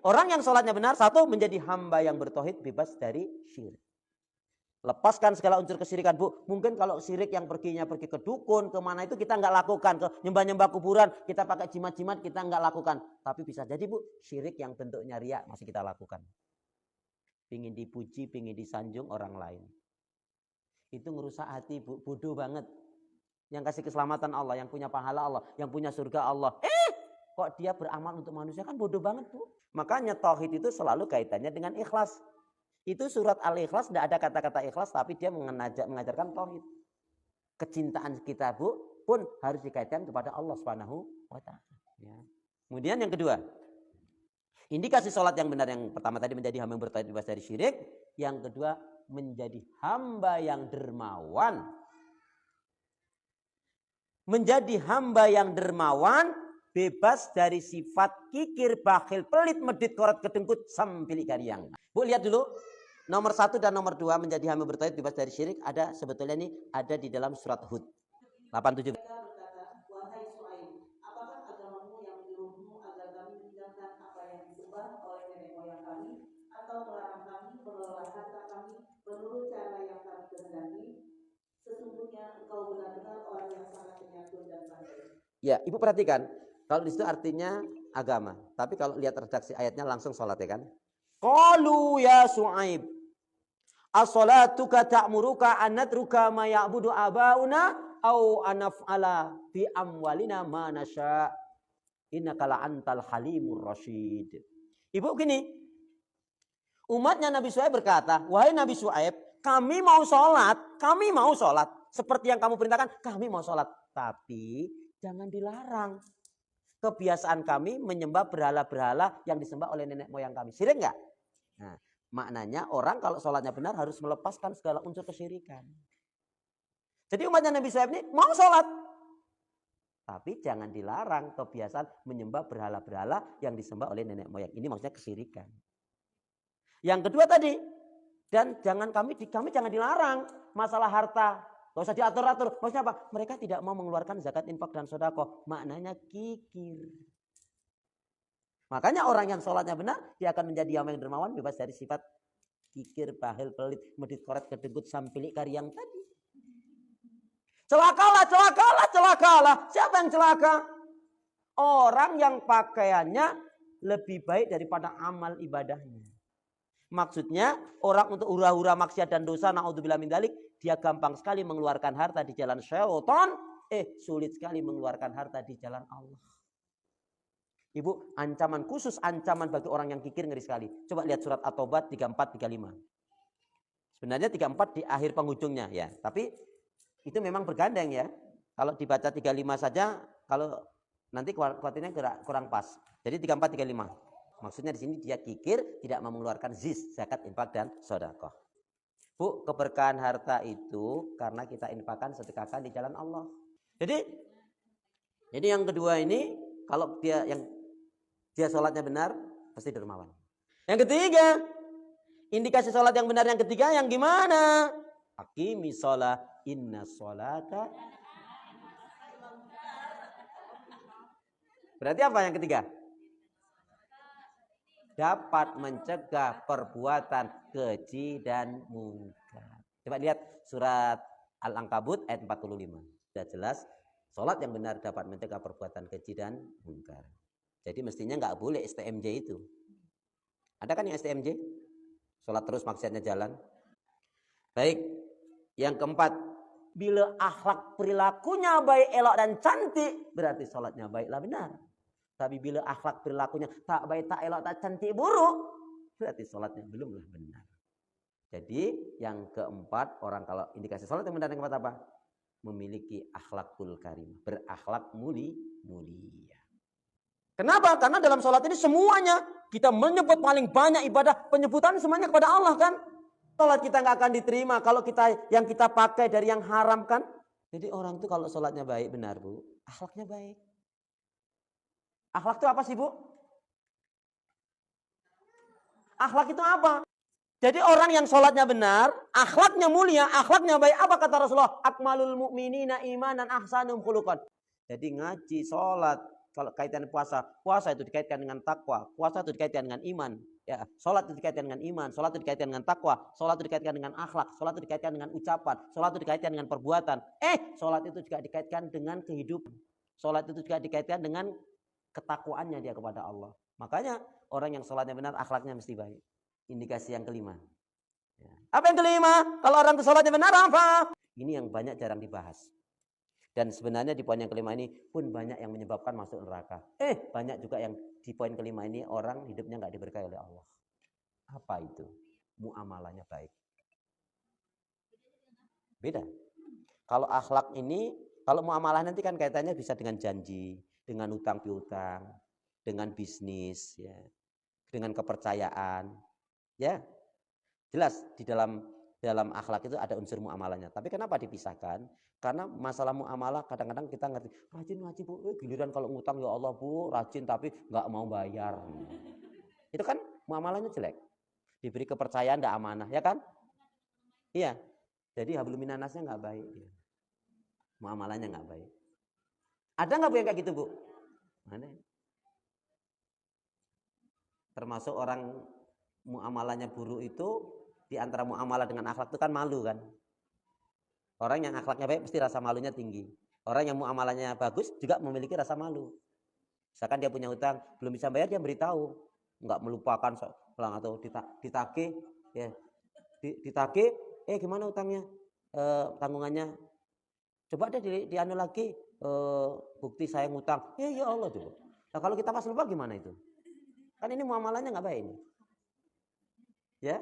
Orang yang sholatnya benar, satu, menjadi hamba yang bertauhid, bebas dari syirik. Lepaskan segala unsur kesyirikan, Bu. Mungkin kalau syirik yang pergi ke dukun, kemana itu kita nggak lakukan. Ke nyembah-nyembah kuburan, kita pakai jimat-jimat, kita nggak lakukan. Tapi bisa jadi, Bu, syirik yang bentuknya riya masih kita lakukan. Pingin dipuji, pingin disanjung orang lain. Itu ngerusak hati, Bu. Bodoh banget. Yang kasih keselamatan Allah, yang punya pahala Allah, yang punya surga Allah. Kok dia beramal untuk manusia, kan bodoh banget, Bu. Makanya tauhid itu selalu kaitannya dengan ikhlas. Itu surat Al-Ikhlas tidak ada kata-kata ikhlas, tapi dia mengajarkan tauhid. Kecintaan kita, Bu, pun harus dikaitkan kepada Allah Subhanahu wa taala. Ya. Kemudian yang kedua, indikasi sholat yang benar, yang pertama tadi menjadi hamba yang bertauhid bebas dari syirik, yang kedua menjadi hamba yang dermawan. Menjadi hamba yang dermawan, bebas dari sifat kikir, bakhil, pelit, medit, korat, kedengkut, sampilik kariang. Bu, lihat dulu. Nomor 1 dan nomor 2 menjadi hamba bertauhid bebas dari syirik ada sebetulnya ini ada di dalam surat Hud 87. Wahai Su'aib, apakah agamamu yang menyuruhmu agar kami meninggalkan apa yang disembah oleh nenek moyang kami, atau melarang kami mengelola harta kami menurut cara yang kami kehendaki? Sesungguhnya engkau benar-benar orang yang sangat penyantun dan pandai. Ya, Ibu perhatikan, kalau di situ artinya agama, tapi kalau lihat redaksi ayatnya langsung sholat, ya kan? Qalu ya Su'aib, as-salatuka ta'muruka an natruka ma ya'budu abauna au anaf'ala fi amwalina ma nasya. Innaka la antal halimur rasyid. Ibu gini, umatnya Nabi Syuaib berkata, wahai Nabi Syuaib, kami mau sholat seperti yang kamu perintahkan, kami mau sholat, tapi jangan dilarang. Kebiasaan kami menyembah berhala-berhala yang disembah oleh nenek moyang kami. Syirik enggak? Nah, maknanya orang kalau sholatnya benar harus melepaskan segala unsur kesyirikan. Jadi umatnya Nabi Syuaib ini mau sholat, tapi jangan dilarang kebiasaan menyembah berhala-berhala yang disembah oleh nenek moyang. Ini maksudnya kesyirikan. Yang kedua tadi, dan jangan kami jangan dilarang masalah harta. Gak usah diatur-atur. Maksudnya apa? Mereka tidak mau mengeluarkan zakat, infak, dan sedekah. Maknanya kikir. Makanya orang yang sholatnya benar, dia akan menjadi hamba yang dermawan, bebas dari sifat kikir, bahil, pelit, medit, koret, kedengkut, sampilik, kariang tadi. Celakalah. Siapa yang celaka? Orang yang pakaiannya lebih baik daripada amal ibadahnya. Maksudnya orang untuk hura-hura maksiat dan dosa, naudzubillah min dzalik, dia gampang sekali mengeluarkan harta di jalan syaitan, sulit sekali mengeluarkan harta di jalan Allah. Ibu, ancaman khusus, ancaman bagi orang yang kikir ngeri sekali. Coba lihat surat At-Taubah 34-35. Sebenarnya 34 di akhir penghujungnya ya, tapi itu memang bergandeng ya. Kalau dibaca 35 saja, kalau nanti kuatirnya kurang pas. Jadi 34-35. Maksudnya di sini dia kikir, tidak mau mengeluarkan zakat, infak, dan sedekah. Bu, keberkahan harta itu karena kita infakkan, sedekahkan di jalan Allah. Jadi yang kedua ini, kalau dia sholatnya benar, pasti dermawan. Yang ketiga, indikasi sholat yang benar yang ketiga yang gimana? Aqimi sholat, inna sholata. Berarti apa yang ketiga? Dapat mencegah perbuatan keji dan mungkar. Coba lihat surat Al-Ankabut ayat 45. Sudah jelas, sholat yang benar dapat mencegah perbuatan keji dan mungkar. Jadi mestinya nggak boleh STMJ itu. Ada kan yang STMJ? Sholat terus maksiatnya jalan. Baik, yang keempat, bila akhlak perilakunya baik, elok dan cantik, berarti sholatnya baiklah benar. Tapi bila akhlak perilakunya tak baik, tak elok, tak cantik, buruk, berarti sholatnya belumlah benar. Jadi yang keempat, orang kalau indikasi sholat yang benar yang keempat apa? Memiliki akhlakul karimah, berakhlak mulia. Kenapa? Karena dalam sholat ini semuanya kita menyebut paling banyak ibadah, penyebutan semuanya kepada Allah kan. Sholat kita nggak akan diterima kalau yang kita pakai dari yang haram kan. Jadi orang itu kalau sholatnya baik benar Bu, akhlaknya baik. Akhlak itu apa sih Bu? Akhlak itu apa? Jadi orang yang sholatnya benar, akhlaknya mulia, akhlaknya baik. Apa kata Rasulullah? Akmalul mu'minina imanan ahsanum khuluqan. Jadi ngaji, sholat, Kalau kaitan puasa, puasa itu dikaitkan dengan takwa, puasa itu dikaitkan dengan iman. Ya, sholat itu dikaitkan dengan iman, sholat itu dikaitkan dengan takwa, sholat itu dikaitkan dengan akhlak, sholat itu dikaitkan dengan ucapan, sholat itu dikaitkan dengan perbuatan. Sholat itu juga dikaitkan dengan kehidupan. Sholat itu juga dikaitkan dengan ketakwaannya dia kepada Allah. Makanya orang yang sholatnya benar, akhlaknya mesti baik. Indikasi yang kelima. Ya. Apa yang kelima? Kalau orang itu sholatnya benar apa? Ini yang banyak jarang dibahas. Dan sebenarnya di poin yang kelima ini pun banyak yang menyebabkan masuk neraka. Banyak juga yang di poin kelima ini orang hidupnya nggak diberkahi oleh Allah. Apa itu? Muamalahnya baik. Beda. Kalau akhlak ini, kalau muamalah nanti kan kaitannya bisa dengan janji, dengan utang piutang, dengan bisnis, ya, dengan kepercayaan, ya. Jelas di dalam akhlak itu ada unsur muamalahnya. Tapi kenapa dipisahkan? Karena masalah muamalah kadang-kadang kita ngerti, rajin ngaji bu, giliran kalau ngutang ya Allah bu, rajin tapi nggak mau bayar. Itu kan muamalahnya jelek. Diberi kepercayaan nggak amanah, ya kan? Iya. Jadi hablum minannasnya nggak baik. Muamalahnya nggak baik. Ada nggak bu yang kayak gitu bu? Mana? Termasuk orang muamalahnya buruk itu, di antara muamalah dengan akhlak itu kan malu kan. Orang yang akhlaknya baik pasti rasa malunya tinggi. Orang yang muamalahnya bagus juga memiliki rasa malu. Misalkan dia punya hutang, belum bisa bayar, dia beritahu. Enggak melupakan pulang atau ditagih, ya. Ditagih, gimana hutangnya? Tanggungannya. Coba deh dianu lagi, bukti saya ngutang. Ya Allah coba. Nah, kalau kita pas lupa gimana itu? Kan ini muamalahnya nggak baik ini. Ya.